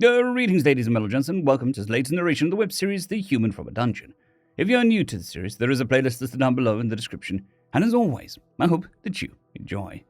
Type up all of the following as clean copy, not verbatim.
Greetings, ladies and gentlemen, and welcome to the latest narration of the web series, The Human from a Dungeon. If you're new to the series, there is a playlist listed down below in the description, and as always, I hope that you enjoy.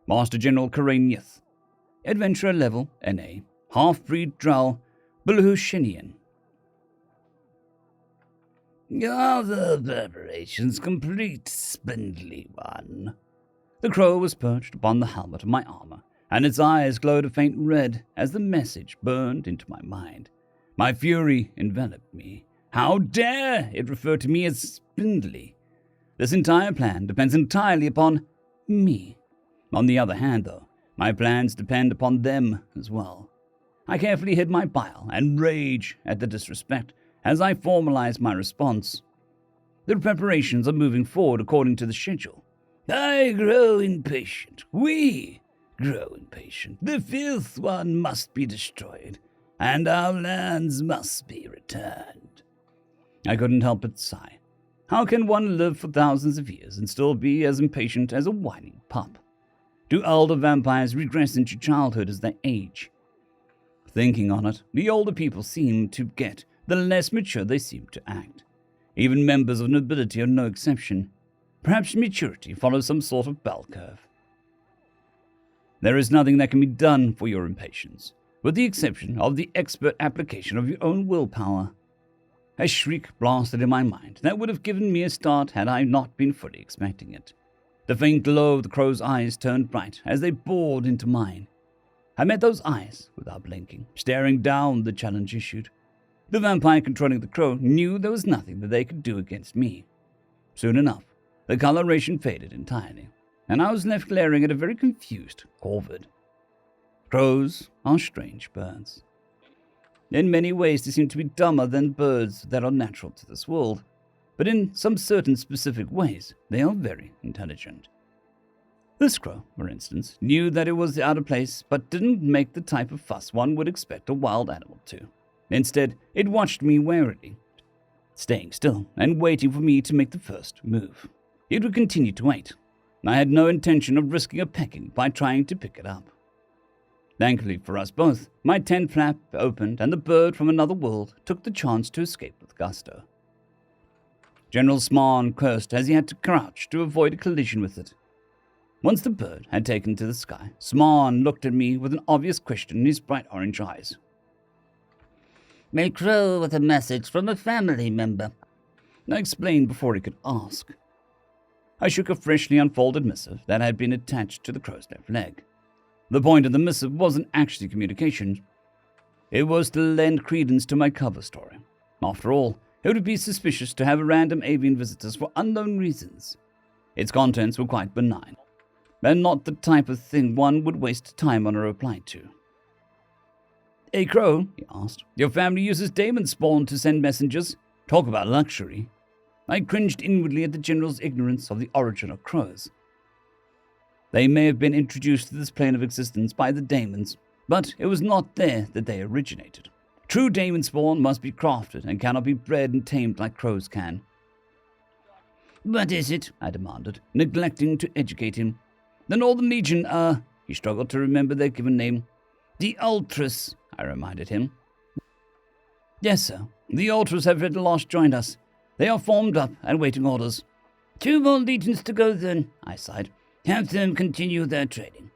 Master General Karaniath, Adventurer Level NA, Half-Breed Drow, Belushinian. Are the preparations complete, spindly one? The crow was perched upon the helmet of my armor, and its eyes glowed a faint red as the message burned into my mind. My fury enveloped me. How dare it refer to me as spindly? This entire plan depends entirely upon me. On the other hand, though, my plans depend upon them as well. I carefully hid my bile and rage at the disrespect as I formalized my response. The preparations are moving forward according to the schedule. I grow impatient. We grow impatient. The filth one must be destroyed, and our lands must be returned. I couldn't help but sigh. How can one live for thousands of years and still be as impatient as a whining pup? Do elder vampires regress into childhood as they age? Thinking on it, the older people seem to get, the less mature they seem to act. Even members of nobility are no exception. Perhaps maturity follows some sort of bell curve. There is nothing that can be done for your impatience, with the exception of the expert application of your own willpower. A shriek blasted in my mind that would have given me a start had I not been fully expecting it. The faint glow of the crow's eyes turned bright as they bored into mine. I met those eyes without blinking, staring down the challenge issued. The vampire controlling the crow knew there was nothing that they could do against me. Soon enough, the coloration faded entirely, and I was left glaring at a very confused Corvid. Crows are strange birds. In many ways, they seem to be dumber than birds that are natural to this world, but in some certain specific ways, they are very intelligent. This crow, for instance, knew that it was out of place, but didn't make the type of fuss one would expect a wild animal to. Instead, it watched me warily, staying still and waiting for me to make the first move. It would continue to wait. I had no intention of risking a pecking by trying to pick it up. Thankfully for us both, my tent flap opened and the bird from another world took the chance to escape with gusto. General Smarn cursed as he had to crouch to avoid a collision with it. Once the bird had taken to the sky, Smarn looked at me with an obvious question in his bright orange eyes. "A crow with a message from a family member," I explained before he could ask. I shook a freshly unfolded missive that had been attached to the crow's left leg. The point of the missive wasn't actually communication. It was to lend credence to my cover story. After all, it would be suspicious to have random avian visitors for unknown reasons. Its contents were quite benign, and not the type of thing one would waste time on a reply to. "Hey, Crow," he asked, "your family uses demon spawn to send messengers. Talk about luxury." I cringed inwardly at the general's ignorance of the origin of crows. They may have been introduced to this plane of existence by the daemons, but it was not there that they originated. True daemon spawn must be crafted and cannot be bred and tamed like crows can. "What is it?" I demanded, neglecting to educate him. "The Northern Legion he struggled to remember their given name. "The Ultras," I reminded him. "Yes, sir. The Ultras have at last joined us. They are formed up and waiting orders." "2 more legions to go then," I sighed. "Have them continue their training.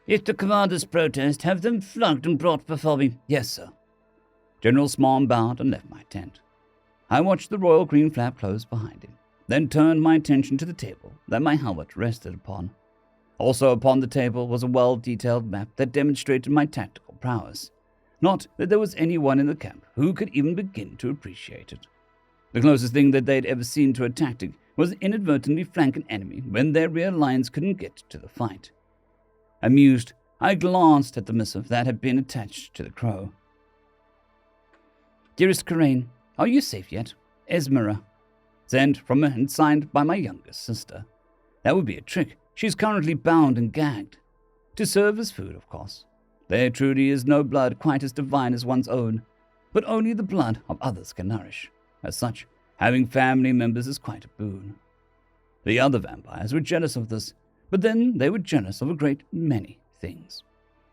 If the commanders protest, have them flogged and brought before me." "Yes, sir." General Smarn bowed and left my tent. I watched the royal green flap close behind him, then turned my attention to the table that my helmet rested upon. Also upon the table was a well-detailed map that demonstrated my tactical prowess. Not that there was anyone in the camp who could even begin to appreciate it. The closest thing that they'd ever seen to a tactic was inadvertently flank an enemy when their rear lines couldn't get to the fight. Amused, I glanced at the missive that had been attached to the crow. "Dearest Karain, are you safe yet? Esmera." Sent from and signed by my youngest sister. That would be a trick. She's currently bound and gagged. To serve as food, of course. There truly is no blood quite as divine as one's own, but only the blood of others can nourish. As such, having family members is quite a boon. The other vampires were jealous of this, but then they were jealous of a great many things.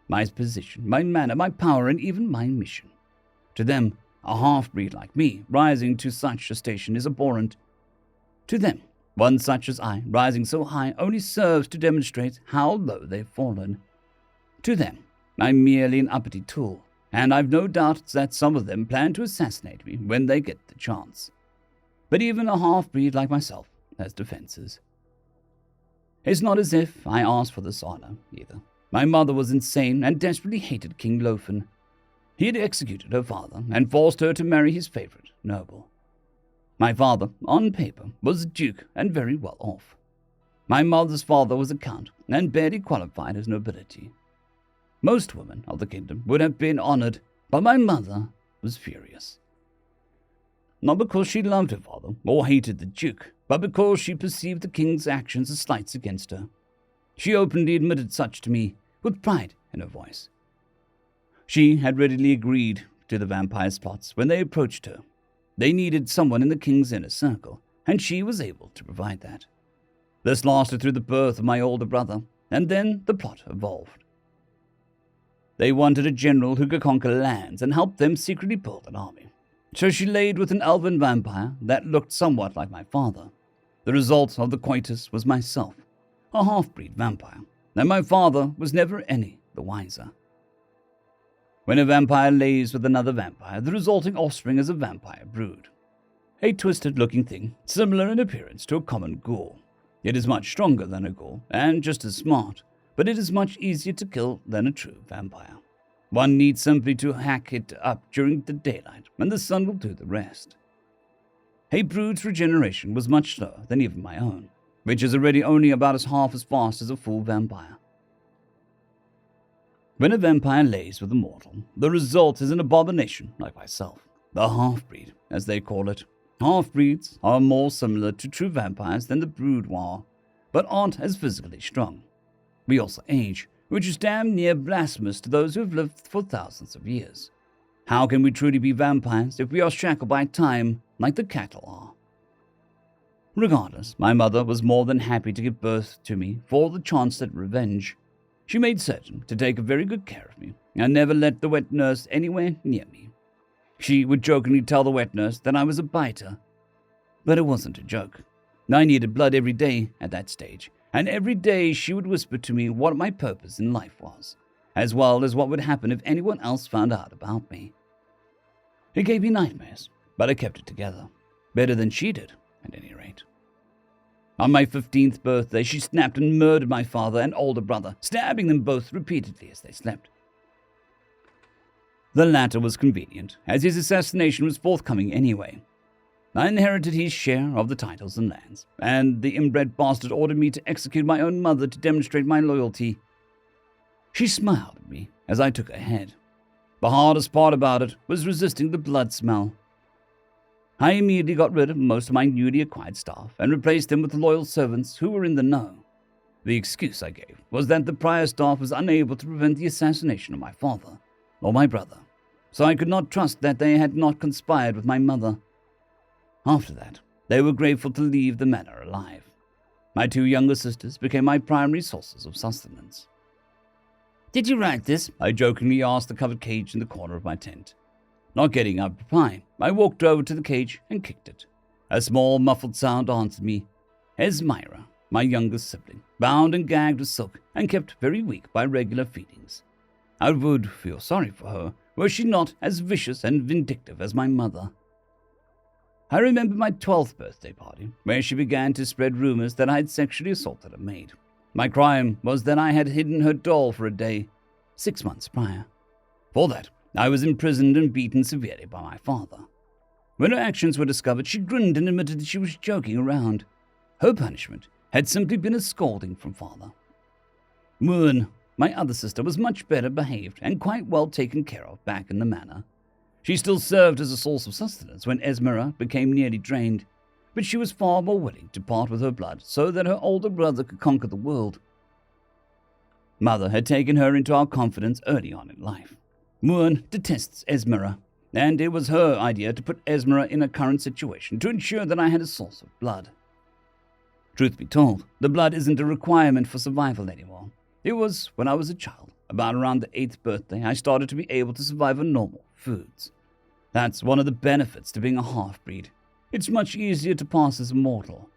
my position, my manner, my power, and even my mission. To them, a half-breed like me rising to such a station is abhorrent. To them, one such as I, rising so high, only serves to demonstrate how low they've fallen. To them, I'm merely an uppity tool, and I've no doubt that some of them plan to assassinate me when they get the chance. But even a half-breed like myself has defenses. It's not as if I asked for this honor, either. My mother was insane and desperately hated King Lothan. He had executed her father and forced her to marry his favorite noble. My father, on paper, was a duke and very well off. My mother's father was a count and barely qualified as nobility. Most women of the kingdom would have been honored, but my mother was furious. Not because she loved her father or hated the duke, but because she perceived the king's actions as slights against her. She openly admitted such to me, with pride in her voice. She had readily agreed to the vampire's plots when they approached her. They needed someone in the king's inner circle, and she was able to provide that. This lasted through the birth of my older brother, and then the plot evolved. They wanted a general who could conquer lands and help them secretly build an army. So she laid with an elven vampire that looked somewhat like my father. The result of the coitus was myself, a half-breed vampire, and my father was never any the wiser. When a vampire lays with another vampire, the resulting offspring is a vampire brood. A twisted-looking thing, similar in appearance to a common ghoul. It is much stronger than a ghoul, and just as smart, but it is much easier to kill than a true vampire. One needs simply to hack it up during the daylight, and the sun will do the rest. A brood's regeneration was much slower than even my own, which is already only about half as fast as a full vampire. When a vampire lays with a mortal, the result is an abomination like myself, the half-breed, as they call it. Half-breeds are more similar to true vampires than the boudoir, but aren't as physically strong. We also age, which is damn near blasphemous to those who have lived for thousands of years. How can we truly be vampires if we are shackled by time like the cattle are? Regardless, my mother was more than happy to give birth to me for the chance at revenge. She made certain to take very good care of me and never let the wet nurse anywhere near me. She would jokingly tell the wet nurse that I was a biter, but it wasn't a joke. I needed blood every day at that stage, and every day she would whisper to me what my purpose in life was, as well as what would happen if anyone else found out about me. It gave me nightmares, but I kept it together. Better than she did, at any rate. On my 15th birthday, she snapped and murdered my father and older brother, stabbing them both repeatedly as they slept. The latter was convenient, as his assassination was forthcoming anyway. I inherited his share of the titles and lands, and the inbred bastard ordered me to execute my own mother to demonstrate my loyalty. She smiled at me as I took her head. The hardest part about it was resisting the blood smell. I immediately got rid of most of my newly acquired staff and replaced them with loyal servants who were in the know. The excuse I gave was that the prior staff was unable to prevent the assassination of my father or my brother, so I could not trust that they had not conspired with my mother. After that, they were grateful to leave the manor alive. My two younger sisters became my primary sources of sustenance. "Did you write this?" I jokingly asked the covered cage in the corner of my tent. Not getting a reply, I walked over to the cage and kicked it. A small, muffled sound answered me. Esmira, my youngest sibling, bound and gagged with silk and kept very weak by regular feedings. I would feel sorry for her, were she not as vicious and vindictive as my mother. I remember my 12th birthday party, where she began to spread rumors that I had sexually assaulted a maid. My crime was that I had hidden her doll for a day, 6 months prior. For that, I was imprisoned and beaten severely by my father. When her actions were discovered, she grinned and admitted that she was joking around. Her punishment had simply been a scolding from father. Moon, my other sister, was much better behaved and quite well taken care of back in the manor. She still served as a source of sustenance when Esmira became nearly drained, but she was far more willing to part with her blood so that her older brother could conquer the world. Mother had taken her into our confidence early on in life. Moon detests Esmira, and it was her idea to put Esmira in a current situation to ensure that I had a source of blood. Truth be told, the blood isn't a requirement for survival anymore. It was when I was a child, about around the 8th birthday, I started to be able to survive on normal foods. That's one of the benefits to being a half-breed. It's much easier to pass as a mortal.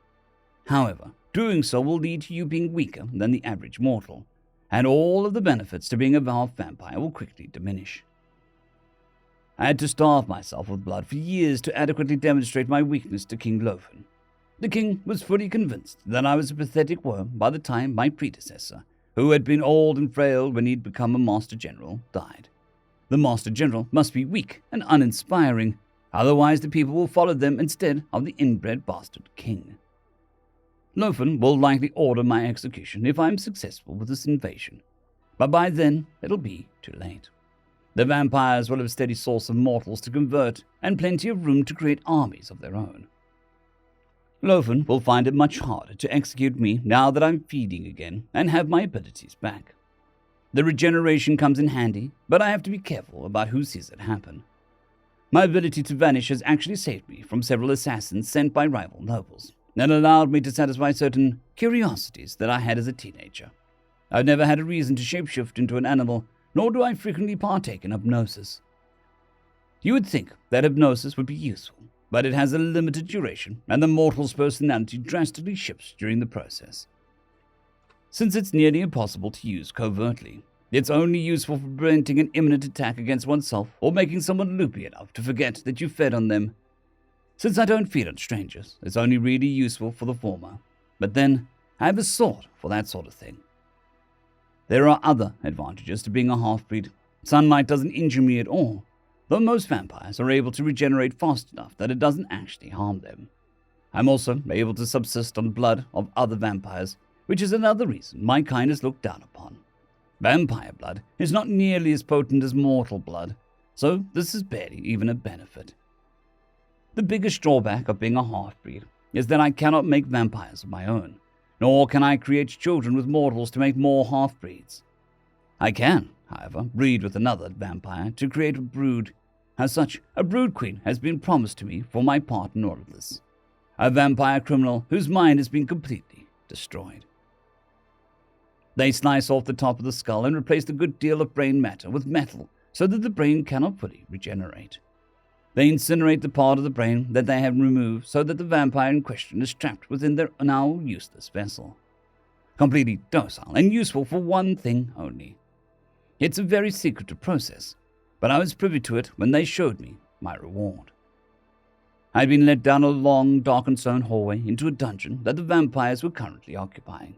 However, doing so will lead to you being weaker than the average mortal, and all of the benefits to being a half-vampire will quickly diminish. I had to starve myself with blood for years to adequately demonstrate my weakness to King Lofen. The king was fully convinced that I was a pathetic worm by the time my predecessor, who had been old and frail when he'd become a Master General, died. The Master General must be weak and uninspiring, otherwise the people will follow them instead of the inbred bastard king. Lofen will likely order my execution if I am successful with this invasion, but by then it'll be too late. The vampires will have a steady source of mortals to convert and plenty of room to create armies of their own. Lofen will find it much harder to execute me now that I'm feeding again and have my abilities back. The regeneration comes in handy, but I have to be careful about who sees it happen. My ability to vanish has actually saved me from several assassins sent by rival nobles, and allowed me to satisfy certain curiosities that I had as a teenager. I've never had a reason to shapeshift into an animal, nor do I frequently partake in hypnosis. You would think that hypnosis would be useful, but it has a limited duration, and the mortal's personality drastically shifts during the process. Since it's nearly impossible to use covertly, it's only useful for preventing an imminent attack against oneself or making someone loopy enough to forget that you fed on them. Since I don't feed on strangers, it's only really useful for the former, but then I have a sword for that sort of thing. There are other advantages to being a half-breed. Sunlight doesn't injure me at all, though most vampires are able to regenerate fast enough that it doesn't actually harm them. I'm also able to subsist on blood of other vampires, which is another reason my kind is looked down upon. Vampire blood is not nearly as potent as mortal blood, so this is barely even a benefit. The biggest drawback of being a half-breed is that I cannot make vampires of my own, nor can I create children with mortals to make more half-breeds. I can, however, breed with another vampire to create a brood. As such, a brood queen has been promised to me for my part in all of this. A vampire criminal whose mind has been completely destroyed. They slice off the top of the skull and replace a good deal of brain matter with metal so that the brain cannot fully regenerate. They incinerate the part of the brain that they have removed so that the vampire in question is trapped within their now useless vessel. Completely docile and useful for one thing only. It's a very secretive process, but I was privy to it when they showed me my reward. I had been led down a long, darkened stone hallway into a dungeon that the vampires were currently occupying.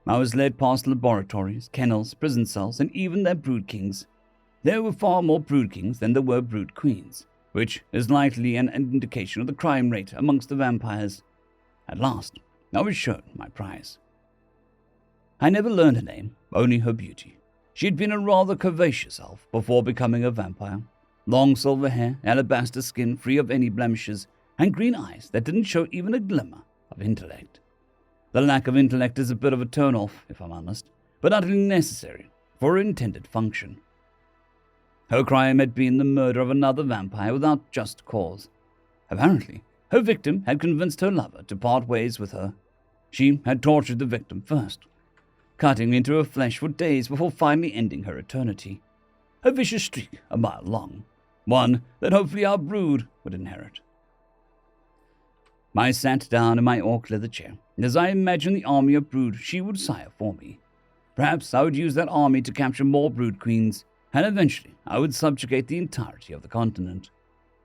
I was led past laboratories, kennels, prison cells, and even their brood kings. There were far more brood kings than there were brood queens, which is likely an indication of the crime rate amongst the vampires. At last, I was shown my prize. I never learned her name, only her beauty. She had been a rather curvaceous elf before becoming a vampire. Long silver hair, alabaster skin free of any blemishes, and green eyes that didn't show even a glimmer of intellect. The lack of intellect is a bit of a turn-off, if I'm honest, but utterly necessary for her intended function. Her crime had been the murder of another vampire without just cause. Apparently, her victim had convinced her lover to part ways with her. She had tortured the victim first, cutting into her flesh for days before finally ending her eternity. A vicious streak a mile long, one that hopefully our brood would inherit. I sat down in my orc leather chair as I imagined the army of brood she would sire for me. Perhaps I would use that army to capture more brood queens, and eventually I would subjugate the entirety of the continent.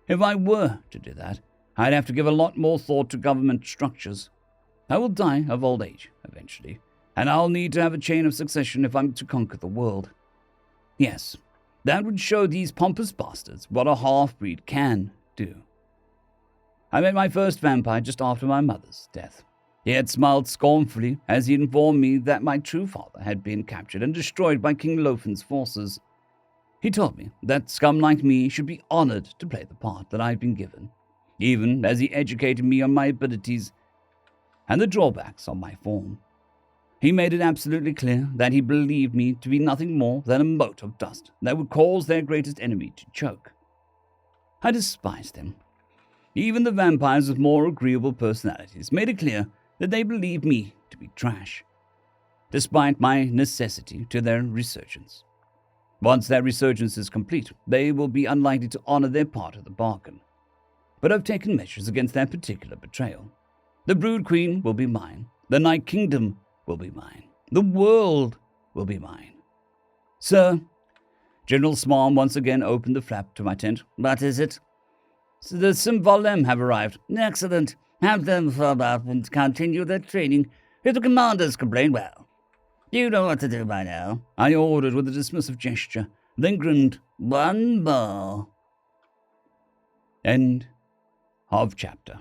If I were to do that, I'd have to give a lot more thought to government structures. I will die of old age eventually, and I'll need to have a chain of succession if I'm to conquer the world. Yes, that would show these pompous bastards what a half-breed can do. I met my first vampire just after my mother's death. He had smiled scornfully as he informed me that my true father had been captured and destroyed by King Lofen's forces. He told me that scum like me should be honored to play the part that I'd been given, even as he educated me on my abilities and the drawbacks of my form. He made it absolutely clear that he believed me to be nothing more than a mote of dust that would cause their greatest enemy to choke. I despised him. Even the vampires with more agreeable personalities made it clear that they believed me to be trash. despite my necessity to their resurgence. Once that resurgence is complete, they will be unlikely to honor their part of the bargain. But I've taken measures against that particular betrayal. The Brood Queen will be mine. The Night Kingdom will be mine. The world will be mine. Sir, General Smarm once again opened the flap to my tent. What is it? So the Simvolem have arrived. Excellent. Have them form up and continue their training. If the commanders complain, well, you know what to do by now. I ordered with a dismissive gesture, then grinned. One more. End of chapter.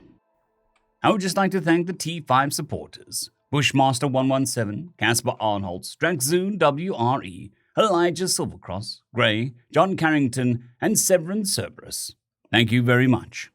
I would just like to thank the T5 supporters, Bushmaster117, Casper Arnholtz, Dragzoon W.R.E, Elijah Silvercross, Gray, John Carrington, and Sevaren Serberous. Thank you very much.